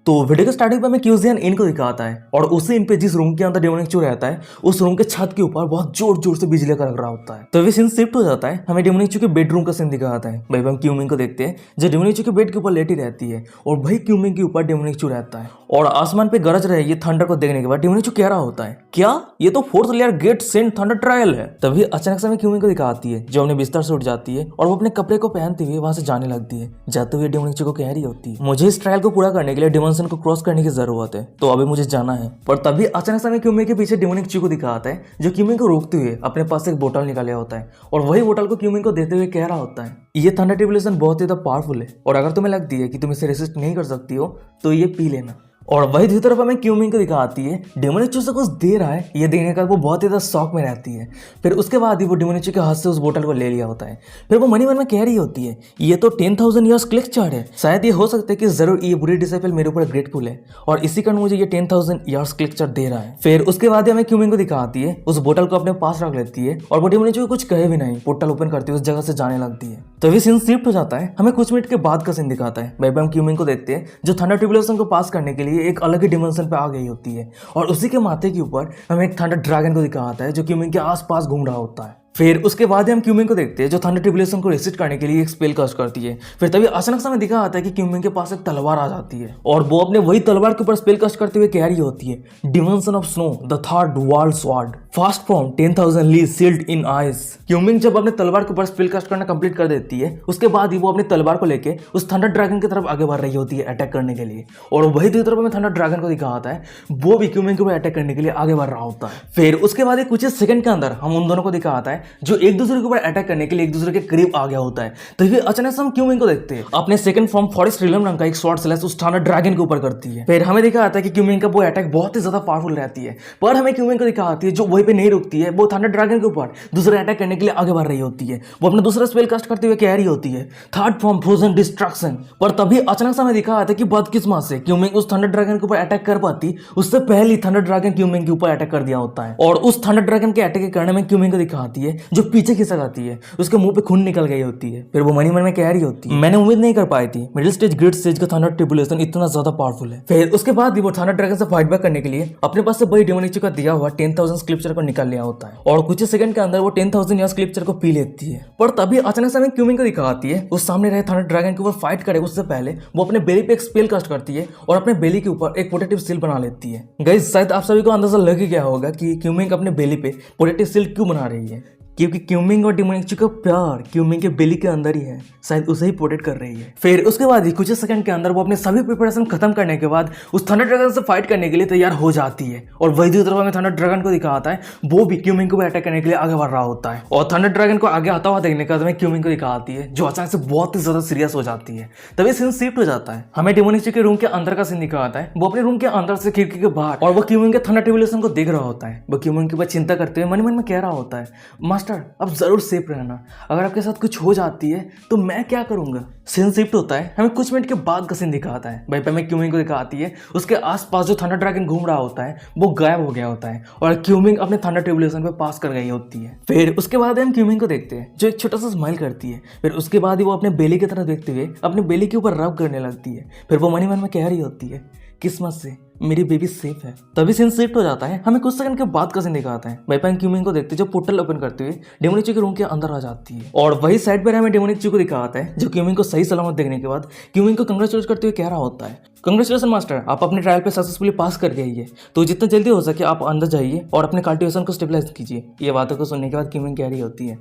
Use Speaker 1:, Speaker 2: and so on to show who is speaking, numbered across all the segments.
Speaker 1: तो वीडियो के स्टार्टिंग पे हमें क्यूजियन इन को दिखाता है और उसी इन पे जिस रूम के अंदर डेमोनिक रहता है उस रूम के छत के ऊपर बहुत जोर जोर से बिजली का लग रहा होता है। तो वे सीन शिफ्ट हो जाता है, हमें डेमोनिक के बेडरूम का सीन दिखाता है। भाई हम क्यूमिंग को देखते हैं जो डेमोनिक के बेड के ऊपर लेटी रहती है और वही क्यूमिंग के ऊपर डेमोनिक रहता है और आसमान पे गरज रहे ये थंडर को देखने के बाद डेमोनिक कह रहा होता है क्या ये तो fourth layer gate saint thunder trial है। तभी अचानक से हमें क्यूमिंग को दिखाती है जो अपने बिस्तर से उठ जाती है और वो अपने कपड़े को पहनते हुए वहां से जाने लगती है। जाते हुए डेमोनिक को कह रही होती है मुझे इस ट्रायल को पूरा करने के लिए डिमेंशन को क्रॉस करने की जरूरत है, तो अभी मुझे जाना है। पर तभी अचानक से हमें क्यूमिंग के पीछे डेमोनिक को दिखाता है जो क्यूमिंग को रोकते हुए अपने पास एक बोतल निकाला होता है और वही बोतल को क्यूमिंग को देते हुए कह रहा होता है ये थंडर ट्रिब्यूलेशन बहुत ही ज्यादा पावरफुल है और अगर तुम्हें लगती है कि तुम इसे रेसिस्ट नहीं कर सकती हो तो ये पी लेना। और वही दूसरी तरफ हमें क्यूमिंग को दिखाती है डेमोनिक से कुछ दे रहा है, ये देखने का वो बहुत ही ज्यादा शौक में रहती है। फिर उसके बाद ही वो डेमोनिक के हाथ से उस बोतल को ले लिया होता है। फिर वो मन में कह रही होती है ये तो 10,000 ईयर्स क्लिक्चर है, शायद ये हो सकता है कि जरूर ये बुरी डिसाइपल मेरे ऊपर ग्रेटफुल है और इसी कारण मुझे ये 10,000 ईयर्स क्लिक्चर दे रहा है। फिर उसके बाद हमें क्यूमिंग को दिखाती है उस बोतल को अपने पास रख लेती है और वो डेमोनिक को कुछ कहे भी नहीं पोर्टल ओपन करती है उस जगह से जाने लगती है। तो सीन शिफ्ट हो जाता है, हमें कुछ मिनट के बाद का सीन दिखाता है। भाई हम क्यूमिंग को देखते हैं जो थंडर ट्रिब्यूलेशन को पास करने के लिए एक अलग ही डिमेंशन पे आ गई होती है और उसी के माथे के ऊपर हमें एक थंडर ड्रैगन को दिखाता है जो क्यूमिंग के आसपास घूम रहा होता है। फिर उसके बाद हम क्यूमिंग को देखते हैं जो थंडर ट्रिब्यूलेशन को रेसिस्ट करने के लिए एक स्पेल कास्ट करती है। फिर तभी अचानक से हमें दिखा आता है कि क्यूमिंग के पास एक तलवार आ जाती है और वो अपने वही तलवार के ऊपर स्पेल कास्ट करते हुए कह रही होती है dimension of snow the third world sword fast from 10,000 ली सील्ड इन आइस। क्यूमिंग जब अपने तलवार के ऊपर स्पेल कास्ट करना कंप्लीट कर देती है उसके बाद ही वो अपनी तलवार को लेके उस थंडर ड्रैगन की तरफ आगे बढ़ रही होती है अटैक करने के लिए और वही दूसरी तरफ हमें थंडर ड्रैगन को दिखा आता है वो भी क्यूमिंग के ऊपर अटैक करने के लिए आगे बढ़ रहा होता है। फिर उसके बाद कुछ सेकंड के अंदर हम उन दोनों को दिखा आता है जो एक दूसरे के ऊपर अटैक करने के लिए एक दूसरे के करीब आ गया होता है। तो ये अचानक से हम क्यूमिंग को देखते हैं अपने सेकंड फॉर्म फॉरेस्ट रिलम रंग का एक शॉर्ट स्लैश उस थंडर ड्रैगन के ऊपर करती है। फिर हमें दिखा आता है कि क्यूमिंग का वो अटैक बहुत ही ज्यादा पावरफुल रहती है पर हमें क्यूमिंग को दिखा आती है जो वहीं पे नहीं रुकती है, वो थंडर ड्रैगन के ऊपर दूसरे अटैक करने के लिए आगे बढ़ रही होती है। वो अपना दूसरा स्पेल कास्ट करते हुए कह रही होती है थर्ड फॉर्म फ्रोजन डिस्ट्रक्शन। पर तभी अचानक से हमें दिखा आता है कि बदकिस्मत से क्यूमिंग उस थंडर ड्रैगन के ऊपर अटैक कर पाती उससे पहले थंडर ड्रैगन क्यूमिंग के ऊपर अटैक कर दिया होता है और उस थंडर ड्रैगन के अटैक के कारण में क्यूमिंग को दिखाती है जो पीछे खिसक आती है, उसके मुंह पे खून निकल गई होती है। फिर वो मन में कह रही होती है मैंने उम्मीद नहीं कर पाई थी मिडिल स्टेज ग्रेट स्टेज का थंडर ट्रिब्यूलेशन इतना ज्यादा पावरफुल है। फिर उसके बाद भी वो थंडर ड्रैगन से फाइट बैक करने के लिए अपने पास से वही डेमोनिक का दिया हुआ 10,000 स्क्रिप्चर को निकाल लिया होता है और कुछ सेकंड के अंदर वो 10,000 ईयर स्क्रिप्चर को पी लेती है। पर तभी अचानक से हमें क्यूमिंग को दिखाती है उस सामने रहे थंडर ड्रैगन के ऊपर फाइट करे उससे पहले वो अपने बेली पे एक स्पेल कास्ट करती है और अपने बेली के ऊपर एक प्रोटेक्टिव सील बना लेती है। गाइस शायद आप सभी को अंदाजा लग ही गया होगा कि क्यूमिंग अपने बेली पे प्रोटेक्टिव सील क्यों बना रही है, क्योंकि क्यूमिंग और डेमोनिक का प्यार क्यूमिंग के बेली के अंदर ही है, शायद उसे ही प्रोटेक्ट कर रही है। फिर उसके बाद ही कुछ सेकंड के अंदर वो अपने सभी प्रिपरेशन खत्म करने के बाद उस थंडर ड्रैगन से फाइट करने के लिए तैयार हो जाती है और वही दूसरी तरफ हमें थंडर ड्रैगन को दिखाता है वो भी क्यूमिंग को अटैक करने के लिए आगे बढ़ रहा होता है और थंडर ड्रैगन को आगे आता हुआ देखने के बाद हमें क्यूमिंग को दिखाती है जो अचानक से बहुत ही ज्यादा सीरियस हो जाती है। तभी सीन शिफ्ट हो जाता है, हमें डेमोनिक के रूम के अंदर का सीन दिखाता है। वो अपने रूम के अंदर से खिड़की के बाहर और वो क्यूमिंग के थंडर ट्रिब्यूलेशन को देख रहा होता है। वो क्यूमिंग के ऊपर चिंता करते हुए मन में कह रहा होता है मास्टर अब जरूर सेफ रहना, अगर आपके साथ कुछ हो जाती है तो मैं क्या करूंगा। सीन शिफ्ट होता है, हमें कुछ मिनट के बाद का सीन दिखाता है। भाई पे हमें क्यूमिंग को दिखाती है उसके आसपास जो थंडर ड्रैगन घूम रहा होता है वो गायब हो गया होता है और क्यूमिंग अपने थंडर ट्रिब्यूलेशन पे पास कर गई होती है। फिर उसके बाद हम क्यूमिंग को देखते हैं जो एक छोटा सा स्माइल करती है। फिर उसके बाद ही वो अपने बेली की तरफ देखते हुए अपने बेली के ऊपर रब करने लगती है। फिर वो मन में कह रही होती है किस्मत से मेरी बेबी सेफ है। तभी सीन शिफ्ट हो जाता है, हमें कुछ सेकंड के बाद का सीन दिखाता है। भाई क्यूमिंग को देखते जो पोर्टल ओपन करते हुए डेमोनिक के रूम के अंदर आ जाती है और वही साइड पर हमें डेमोनिक को दिखाता है जो क्यूमिंग को सही सलामत देखने के बाद क्यूमिंग को कंग्रेचुलेट करते हुए कह रहा होता है कंग्रेचुलेशन मास्टर, आप अपने ट्रायल पे सक्सेसफुली पास कर गई है, तो जितना जल्दी हो सके आप अंदर जाइए और अपने कल्टिवेशन को स्टेबलाइज कीजिए। ये बातों को सुनने के बाद क्यूमिंग कह रही होती है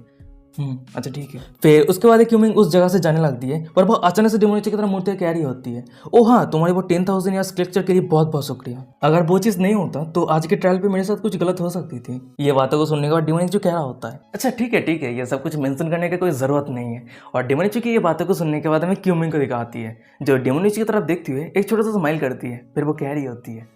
Speaker 1: अच्छा ठीक है। फिर उसके बाद क्यूमिंग उस जगह से जाने लगती है पर वो अचानक से डेमोनिक की तरफ मुड़ते कह रही होती है ओ हाँ तुम्हारी वो 10,000 ईयर स्क्रिप्चर के लिए बहुत बहुत शुक्रिया, अगर वो चीज़ नहीं होता तो आज के ट्रायल पे मेरे साथ कुछ गलत हो सकती थी। ये बातों को सुनने के बाद डेमोनिक कह रहा होता है अच्छा ठीक है ये सब कुछ मेंशन करने की कोई जरूरत नहीं है। और डेमोनिक की ये बातों को सुनने के बाद हमें क्यूमिंग को दिखाती है जो डेमोनिक की तरफ देखती हुए एक छोटा सा स्माइल करती है। फिर वो कह रही होती है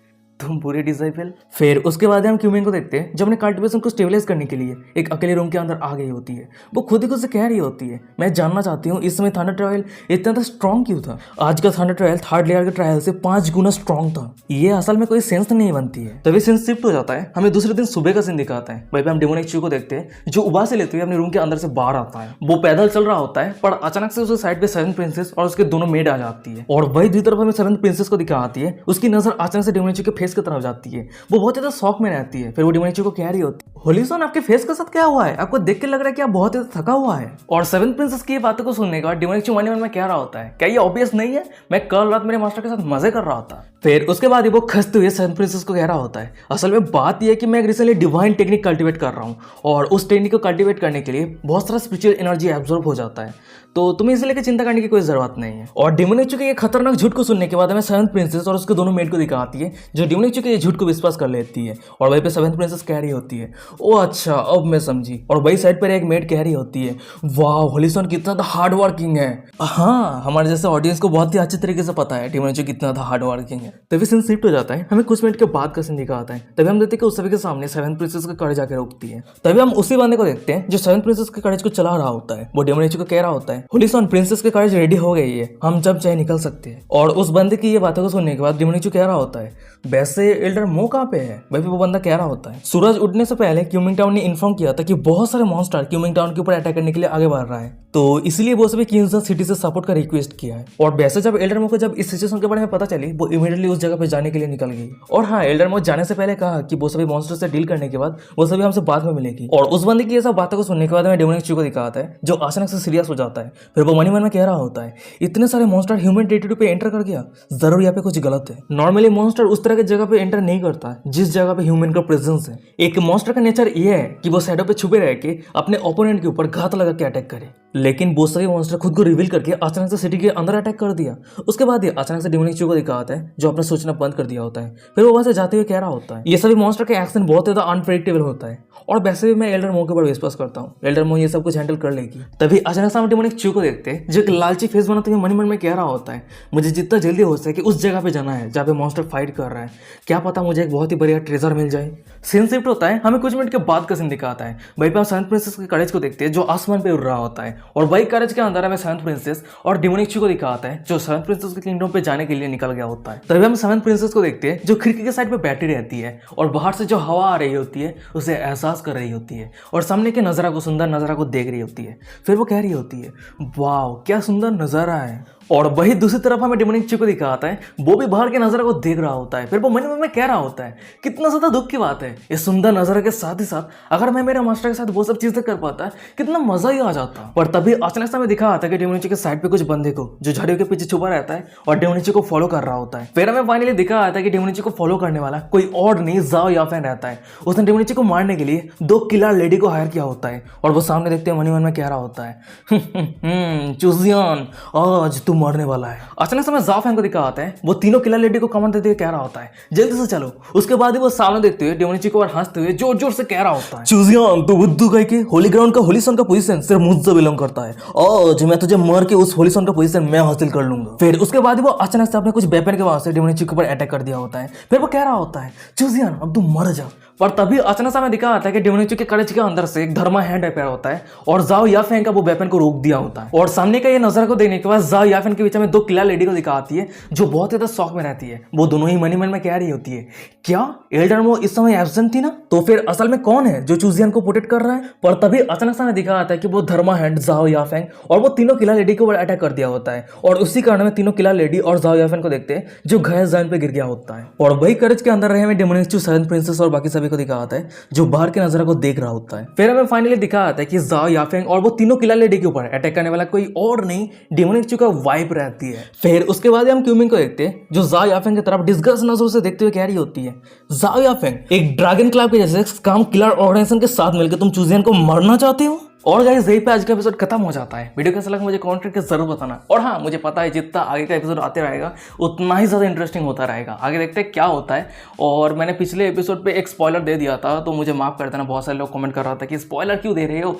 Speaker 1: तुम पूरे डिसाइपल। फिर उसके बाद हम क्यूमिन को देखते हैं जो अपने कल्टिवेशन को स्टेबलाइज करने के लिए एक अकेले रूम के अंदर आ गई होती है। वो खुद ही खुद से कह रही होती है, मैं जानना चाहती हूँ इस समय थंडर ट्रायल इतना तो स्ट्रॉन्ग क्यों था। आज का थंडर ट्रायल थर्ड लेयर के ट्रायल से 5 गुना स्ट्रॉन्ग था। ये असल में कोई सेंस नहीं बनती है। तभी सीन शिफ्ट हो जाता है, हमें दूसरे दिन सुबह का सीन दिखाता है। वहीं पे हम डेमोनिक चू को देखते हैं जो उबास से लेते हुए अपने रूम के अंदर से बाहर आता है। वो पैदल चल रहा होता है पर अचानक से उसके साइड पे सेवंथ प्रिंसेस और उसके दोनों मेड आ जाती है और वही दूसरी तरफ हमें सेवंथ प्रिंसेस को दिखाती है। उसकी नजर अचानक से डेमोनिक चू के फेस की तरफ जाती है। वो बहुत ज्यादा शॉक में रहती है। फिर वो डेमोनिक चू को कह रही होती है, होलिसन आपके फेस के साथ क्या हुआ है, आपको देख के लग रहा है कि आप बहुत ज्यादा थका हुआ है। और सेवंथ प्रिंसेस की ये बातों को सुनने के बाद डेमोनिक चू मन में कह रहा होता है, क्या ये ऑब्वियस नहीं है, मैं कल रात मेरे मास्टर के साथ मजे कर रहा था। फिर उसके बाद वो खसते हुए सेवंथ प्रिंसेस को कह रहा होता है, असल में बात यह है कि मैं एक रिसेंटली डिवाइन टेक्निक कल्टीवेट कर रहा हूँ और उस टेक्निक को कल्टीवेट करने के लिए बहुत सारा स्पिरिचुअल एनर्जी एब्जॉर्ब हो जाता है, तो तुम्हें इसे लेकर चिंता करने की कोई जरूरत नहीं है। और डेमोनिक चू के ये खतरनाक झूठ को सुनने के बाद हमें सेवंथ प्रिंसेस और उसके दोनों मेड को दिखाती है जो डेमोनिक चू के ये झूठ को विश्वास कर लेती है। और वहीं पे सेवंथ प्रिंसेस कह रही होती है, ओ अच्छा अब मैं समझी। और वही साइड पर एक मेड कह रही होती है, वाह होलिसन कितना हार्ड वर्किंग है। हाँ, हमारे जैसे ऑडियंस को बहुत ही अच्छे तरीके से पता है डेमोनिक चू कितना हार्ड वर्किंग है। तभी सीन शिफ्ट हो जाता है, हमें कुछ मिनट के बाद का सीन दिखाता है। तभी हम देखते हैं कि उस सभी के सामने सेवंथ प्रिंसेस का कड़े जाकर रोकती है। तभी हम उसी बंदे को देखते हैं जो सेवंथ प्रिंसेस के कड़े को चला रहा होता है। वो डेमोनिक चू को कह रहा होता है, होलिसन प्रिंसेस के कॉलेज रेडी हो गई है, हम जब चाहे निकल सकते हैं। और उस बंदे की ये बातों को सुनने के बाद डेमोनिक चू कह रहा होता है, वैसे एल्डर मो कहाँ पे है। वही वो बंदा कह रहा होता है, सूरज उठने से पहले क्यूमिंग टाउन ने इन्फॉर्म किया था कि बहुत सारे मॉन्स्टर क्यूमिंग टाउन के ऊपर अटैक करने के लिए आगे बढ़ रहा है, तो इसलिए वो सभी किंग्स सिटी से सपोर्ट का रिक्वेस्ट किया है। और वैसे जब एल्डर मो को जब इस सिचुएशन के बारे में पता चली, वो इमीडिएटली उस जगह पे जाने के लिए निकल गई। और हाँ, एल्डर मो जाने से पहले कहा कि वो सभी मॉन्स्टर से डील करने के बाद वो सभी हमसे बाद में मिलेगी। और उस बंदे की ये सब बातों को सुनने के बाद हमें डेमोनिक चू को दिखाता है जो अचानक से सीरियस हो जाता है। फिर वो मन में कह रहा होता है, इतने सारे मॉन्स्टर ह्यूमन टेरिटरी पे एंटर कर गया, जरूर यहाँ पे कुछ गलत है। नॉर्मली मॉन्स्टर उस तरह की जगह पे एंटर नहीं करता जिस जगह पे ह्यूमन का प्रेजेंस है। एक मॉन्स्टर का नेचर ये है कि वो शैडो पे छुपे रह के अपने ओपोनेंट के ऊपर घात लगा के अटैक करे, लेकिन वो सभी मॉन्स्टर खुद को रिवील करके अचानक से सिटी के अंदर अटैक कर दिया। उसके बाद ये अचानक से डेमोनिक चू को दिखाता है जो अपना सोचना बंद कर दिया होता है। फिर वो वहां से जाते हुए कह रहा होता है, ये सभी मॉन्स्टर के एक्शन बहुत ज्यादा अनप्रेडिक्टेबल होता है और वैसे भी मैं एल्डर मो के ऊपर विश्वास करता हूँ, एल्डर मो ये सब कुछ हैंडल कर लेगी। तभी अचानक से हम डेमोनिक चू को देखते हैं जो एक लालची फेस बनाते हुए मन में कह रहा होता है, मुझे जितना जल्दी हो सके उस जगह पे जाना है जहाँ पे मॉन्स्टर फाइट कर रहा है, क्या पता मुझे एक बहुत ही बढ़िया ट्रेजर मिल जाए। सीन शिफ्ट होता है, हमें कुछ मिनट के बाद का सीन दिखाता है। वहीं पे हम सेवंथ प्रिंसेस के करेज को देखते हैं जो आसमान पे उड़ रहा होता है और वही करेज के अंदर हमें सेवंथ प्रिंसेस और डेमोनिक चू को दिखाता है जो सेवंथ प्रिंसेस के किंगडम पे जाने के लिए निकल गया होता है। तभी हम सेवंथ प्रिंसेस को देखते हैं जो खिड़की के साइड पे बैठी रहती है और बाहर से जो हवा आ रही होती है उसे एहसास कर रही होती है और सामने के नजारा को, सुंदर नजारा को देख रही होती है। फिर वो कह रही होती है, वाह क्या सुंदर नजारा है। और वही दूसरी तरफ हमें डेमोनिक चू को दिखाता है, वो भी बाहर के नजारा को देख रहा होता है। फिर वो मन में कह रहा होता है, कितना ज्यादा दुख की बात है, इस सुंदर नजारे के साथ ही साथ अगर मैं मेरे मास्टर के साथ वो सब चीजें कर पाता कितना मजा ही आ जाता। पर तभी अचानक से हमें दिखा आता है कि डेमोनिक चू के साइड पे कुछ बंदे को जो झाड़ियों के पीछे छुपा रहता है और डेमोनिक चू को फॉलो कर रहा होता है। फिर हमें फाइनली दिखा आता है कि डेमोनिक चू को फॉलो करने वाला कोई और नहीं जाओ याफेन रहता है। उसने डेमोनिक चू को मारने के लिए 2 किलर लेडी को हायर किया होता है और वो सामने देखते हुए मन में कह रहा होता है, चूजियन आज तू मरने वाला है। अचानक से हमें जाफेन को दिखा आता है, वो तीनों किलर लेडी को कमांड देते हुए कह रहा होता है, जल्दी से चलो। उसके बाद ही वो सामने देखते हुए डेमोनिक चू को हंसते हुए जोर जोर से कह रहा होता है, चूजियन तू बुद्धू कह के होली ग्राउंड का होलिसन का पोजीशन सिर्फ मुझसे बिलोंग करता है, आज मैं तुझे मार के उस होलिसन का पोजीशन मैं हासिल कर लूंगा। फिर उसके बाद वो अचानक से अपने कुछ वेपन के वहां से डेमोनिक चू के ऊपर अटैक कर दिया होता है। फिर वो कह रहा होता है, चूजियन अब तू मर जा। पर तभी अचानक से हमें दिखा आता है कि डेमोनिक चू के करेज के अंदर से एक धर्मा हैंड अपेयर होता है और जाओ याफेन का वो वेपन को रोक दिया होता है। और सामने का ये नजर को देखने के बाद जाओ याफेन के बीच में 2 किलर लेडी को दिखाती है जो बहुत ज्यादा शौक में रहती है। वो दोनों ही मन में कह रही होती है, क्या एल्डर मो इस समय एब्सेंट थी ना, तो फिर असल में कौन है जो चूजियन को प्रोटेक्ट कर रहा है। पर तभी अचानक से हमें दिखा आता है कि वो धर्मा हैंड जाओ याफेन और वो तीनों किलर लेडी के ऊपर अटैक कर दिया होता है और उसी कारण में तीनों किलर लेडी और जाओ याफेन को देखते हैं जो घायल जमीन पे गिर गया होता है। और वही करेज के अंदर रहे हमें डेमोनिक चू, सेवंथ प्रिंसेस और बाकी सभी को दिखा आता है जो बाहर के नजारा को देख रहा होता है। फिर हमें फाइनली दिखा आता है कि जाओ याफेंग और वो तीनों किलर लेडी के ऊपर अटैक करने वाला कोई और नहीं डेमोनिक चू का वाइफ रहती है। फिर उसके बाद हम क्यूमिंग को देखते हैं जो जाओ याफेंग की तरफ डिस्गस्ट नजरों से देखते हुए कह रही होती है, जाओ याफेंग एक ड्रैगन क्लब के जैसे काम किलर ऑर्गेनाइजेशन के साथ मिलकर तुम चूजियन को मारना चाहते हो। और गाइस यहीं पे आज का एपिसोड खत्म हो जाता है। वीडियो कैसा लगा मुझे कमेंट करके जरूर बताना। और हाँ, मुझे पता है जितना आगे का एपिसोड आते रहेगा उतना ही ज़्यादा इंटरेस्टिंग होता रहेगा। आगे देखते हैं क्या होता है। और मैंने पिछले एपिसोड पे एक स्पॉइलर दे दिया था तो मुझे माफ़ कर देना, बहुत सारे लोग कमेंट कर रहा था कि स्पॉइलर क्यों दे रहे हो,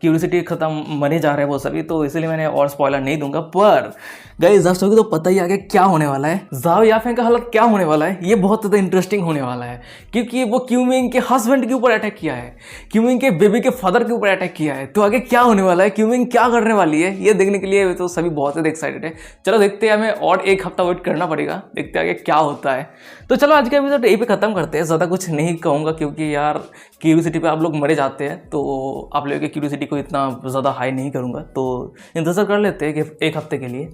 Speaker 1: क्यूरियोसिटी खत्म, मरे जा रहे हैं वो सभी, तो इसलिए मैंने और स्पॉइलर नहीं दूंगा। पर गाइस लास्ट तो पता ही आगे क्या होने वाला है, जाओ याफेंग का हालत क्या होने वाला है, ये बहुत ज़्यादा इंटरेस्टिंग होने वाला है, क्योंकि वो क्यूमिंग के हस्बैंड के ऊपर अटैक किया है, क्यूमिंग के बेबी के फादर के ऊपर अटैक किया है। तो आगे क्या होने वाला है, क्यूमिंग क्या करने वाली है, ये देखने के लिए तो सभी बहुत ज़्यादा एक्साइटेड है। चलो देखते हैं, हमें और एक हफ्ता वेट करना पड़ेगा, देखते हैं आगे क्या होता है। तो चलो आज का एपिसोड यहीं पे खत्म करते हैं, ज़्यादा कुछ नहीं कहूँगा क्योंकि यार क्यूरियोसिटी पे आप लोग मरे जाते हैं, तो आप लोगों की क्यूरियोसिटी को इतना ज़्यादा हाई नहीं करूँगा, तो इंतजार कर लेते हैं कि एक हफ्ते के लिए।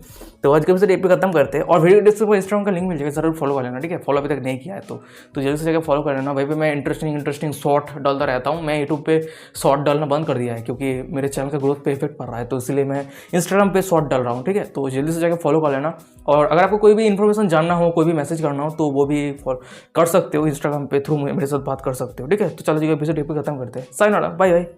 Speaker 1: तो आज के एपिसोड यहीं पे खत्म करते हैं, और वीडियो डिस्क्रिप्शन में इंस्टाग्राम का लिंक मिल जाएगा, जरूर फॉलो कर लेना, ठीक है। फॉलो अभी तक नहीं किया है तो जल्दी से जाकर फॉलो कर लेना। वहीं पे मैं इंटरेस्टिंग शॉर्ट डालता रहता हूँ। मैं यूट्यूब पे शॉर्ट डालना बंद कर दिया है क्योंकि मेरे चैनल का ग्रोथ पे इफेक्ट पड़ रहा है, तो इसलिए मैं इंस्टाग्राम पे शॉर्ट डाल रहा हूँ, ठीक है। तो जल्दी से जाकर फॉलो कर लेना, और अगर आपको कोई भी इन्फॉर्मेशन जानना हो, कोई भी मैसेज करना हो, तो वो भी कर सकते हो इंस्टाग्राम पे थ्रू, मेरे साथ बात कर सकते हो, ठीक है। तो चलो जी एपिसोड खत्म करते हैं, साइनोरा, बाय बाय।